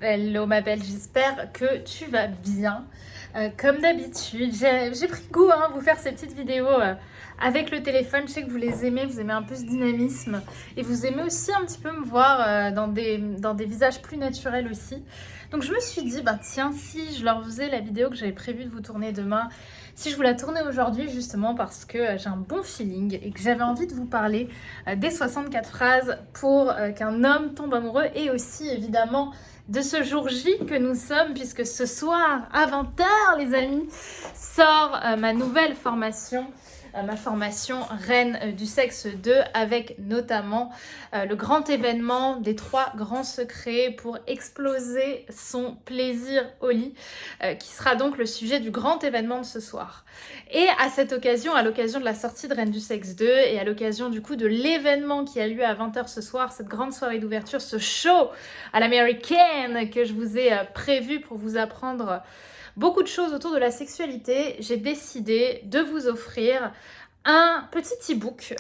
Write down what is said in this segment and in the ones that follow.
Hello ma belle, j'espère que tu vas bien. Comme d'habitude, j'ai pris goût à vous faire ces petites vidéos avec le téléphone. Je sais que vous aimez un peu ce dynamisme et vous aimez aussi un petit peu me voir dans des visages plus naturels aussi. Donc je me suis dit, bah tiens, si je leur faisais la vidéo que j'avais prévu de vous tourner demain, si je vous la tournais aujourd'hui justement parce que j'ai un bon feeling et que j'avais envie de vous parler des 64 phrases pour qu'un homme tombe amoureux et aussi évidemment de ce jour J que nous sommes, puisque ce soir à 20h, les amis, sort ma nouvelle formation, ma formation Reine du sexe 2, avec notamment le grand événement des 3 grands secrets pour exploser son plaisir au lit, qui sera donc le sujet du grand événement de ce soir. Et à cette occasion, à l'occasion de la sortie de Reine du sexe 2 et à l'occasion du coup de l'événement qui a lieu à 20h ce soir, cette grande soirée d'ouverture, ce show à l'américaine que je vous ai prévu pour vous apprendre beaucoup de choses autour de la sexualité, j'ai décidé de vous offrir un petit e-book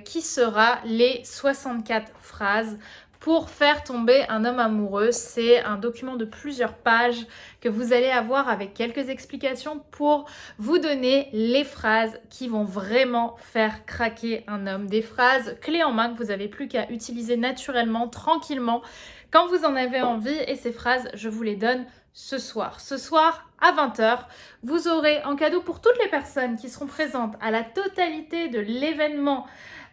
qui sera les 64 phrases pour faire tomber un homme amoureux. C'est un document de plusieurs pages que vous allez avoir avec quelques explications pour vous donner les phrases qui vont vraiment faire craquer un homme. Des phrases clés en main que vous n'avez plus qu'à utiliser naturellement, tranquillement, quand vous en avez envie. Et ces phrases, je vous les donne ce soir. Ce soir, à 20h, vous aurez en cadeau pour toutes les personnes qui seront présentes à la totalité de l'événement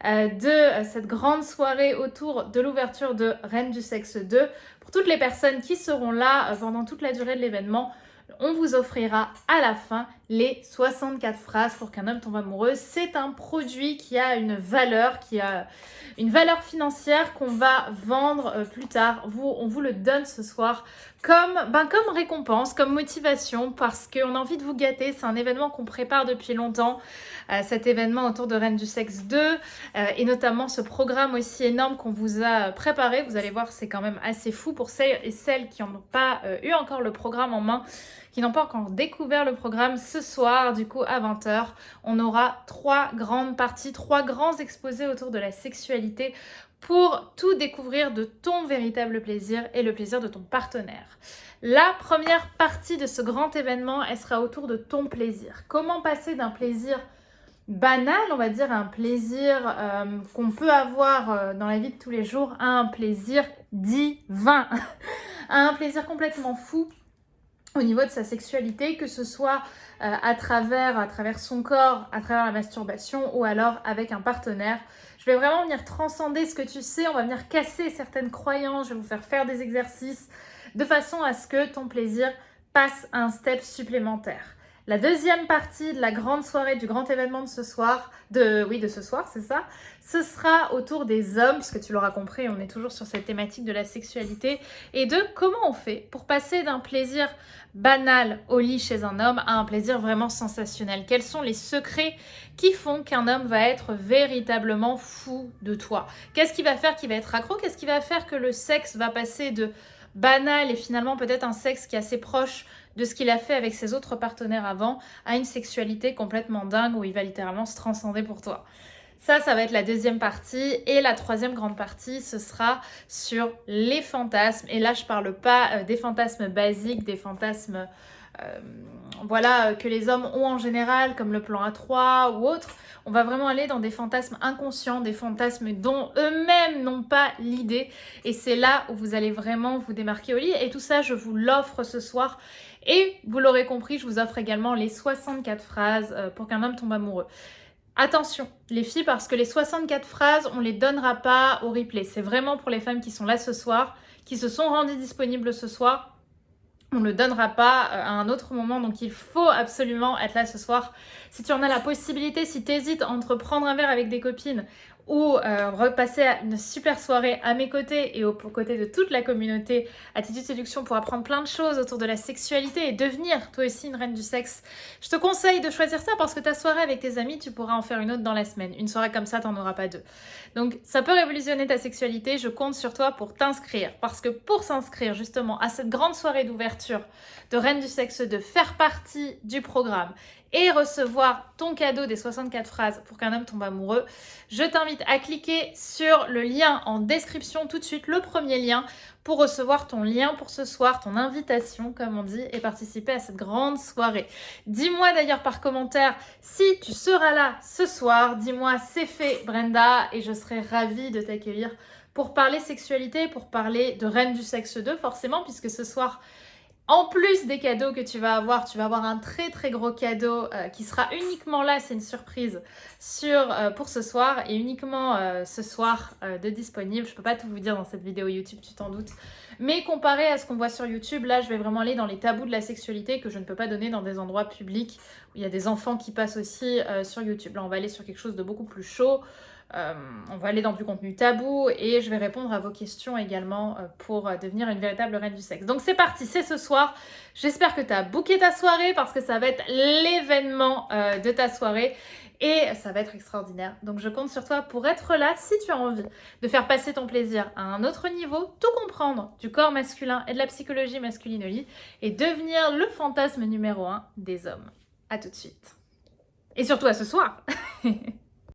de cette grande soirée autour de l'ouverture de Reine du sexe 2. Pour toutes les personnes qui seront là pendant toute la durée de l'événement, on vous offrira à la fin les 64 phrases pour qu'un homme tombe amoureux. C'est un produit qui a une valeur financière qu'on va vendre plus tard. On vous le donne ce soir comme récompense, comme motivation, parce qu'on a envie de vous gâter. C'est un événement qu'on prépare depuis longtemps, cet événement autour de Reine du sexe 2, et notamment ce programme aussi énorme qu'on vous a préparé. Vous allez voir, c'est quand même assez fou pour celles et celles qui n'ont pas eu encore le programme en main, qui n'ont pas encore découvert le programme. Ce soir, du coup, à 20h, on aura 3 grandes parties, 3 grands exposés autour de la sexualité pour tout découvrir de ton véritable plaisir et le plaisir de ton partenaire. La première partie de ce grand événement, elle sera autour de ton plaisir. Comment passer d'un plaisir banal, on va dire, à un plaisir qu'on peut avoir dans la vie de tous les jours, à un plaisir divin, à un plaisir complètement fou au niveau de sa sexualité, que ce soit à travers son corps, à travers la masturbation ou alors avec un partenaire. Je vais vraiment venir transcender ce que tu sais, on va venir casser certaines croyances, je vais vous faire des exercices de façon à ce que ton plaisir passe à un step supplémentaire. La deuxième partie de la grande soirée, du grand événement de ce soir, de ce soir, c'est ça, ce sera autour des hommes, puisque tu l'auras compris, on est toujours sur cette thématique de la sexualité, et de comment on fait pour passer d'un plaisir banal au lit chez un homme à un plaisir vraiment sensationnel. Quels sont les secrets qui font qu'un homme va être véritablement fou de toi? Qu'est-ce qui va faire qu'il va être accro? Qu'est-ce qui va faire que le sexe va passer de banal et finalement peut-être un sexe qui est assez proche de ce qu'il a fait avec ses autres partenaires avant, à une sexualité complètement dingue où il va littéralement se transcender pour toi. Ça va être la deuxième partie. Et la troisième grande partie, ce sera sur les fantasmes. Et là, je parle pas des fantasmes basiques, des fantasmes que les hommes ont en général, comme le plan A3 ou autre. On va vraiment aller dans des fantasmes inconscients, des fantasmes dont eux-mêmes n'ont pas l'idée. Et c'est là où vous allez vraiment vous démarquer au lit. Et tout ça, je vous l'offre ce soir. Et vous l'aurez compris, je vous offre également les 64 phrases pour qu'un homme tombe amoureux. Attention les filles, parce que les 64 phrases, on ne les donnera pas au replay. C'est vraiment pour les femmes qui sont là ce soir, qui se sont rendues disponibles ce soir. On ne le donnera pas à un autre moment, donc il faut absolument être là ce soir. Si tu en as la possibilité, si tu hésites entre prendre un verre avec des copines ou repasser une super soirée à mes côtés et aux côtés de toute la communauté Attitude Séduction pour apprendre plein de choses autour de la sexualité et devenir toi aussi une reine du sexe, je te conseille de choisir ça parce que ta soirée avec tes amis, tu pourras en faire une autre dans la semaine. Une soirée comme ça, t'en auras pas deux. Donc ça peut révolutionner ta sexualité, je compte sur toi pour t'inscrire. Parce que pour s'inscrire justement à cette grande soirée d'ouverture de Reine du sexe, de faire partie du programme et recevoir ton cadeau des 64 phrases pour qu'un homme tombe amoureux, je t'invite à cliquer sur le lien en description tout de suite, le premier lien, pour recevoir ton lien pour ce soir, ton invitation comme on dit, et participer à cette grande soirée. Dis-moi d'ailleurs par commentaire si tu seras là ce soir, dis-moi c'est fait Brenda, et je serai ravie de t'accueillir pour parler sexualité, pour parler de Reine du Sexe 2 forcément, puisque ce soir, en plus des cadeaux que tu vas avoir un très très gros cadeau qui sera uniquement là, c'est une surprise pour ce soir et uniquement ce soir de disponible. Je ne peux pas tout vous dire dans cette vidéo YouTube, tu t'en doutes. Mais comparé à ce qu'on voit sur YouTube, là je vais vraiment aller dans les tabous de la sexualité que je ne peux pas donner dans des endroits publics où il y a des enfants qui passent aussi sur YouTube. Là on va aller sur quelque chose de beaucoup plus chaud. On va aller dans du contenu tabou et je vais répondre à vos questions également pour devenir une véritable reine du sexe. Donc c'est parti, c'est ce soir. J'espère que tu as booké ta soirée parce que ça va être l'événement de ta soirée et ça va être extraordinaire. Donc je compte sur toi pour être là si tu as envie de faire passer ton plaisir à un autre niveau, tout comprendre du corps masculin et de la psychologie masculine au lit et devenir le fantasme numéro 1 des hommes. À tout de suite. Et surtout à ce soir.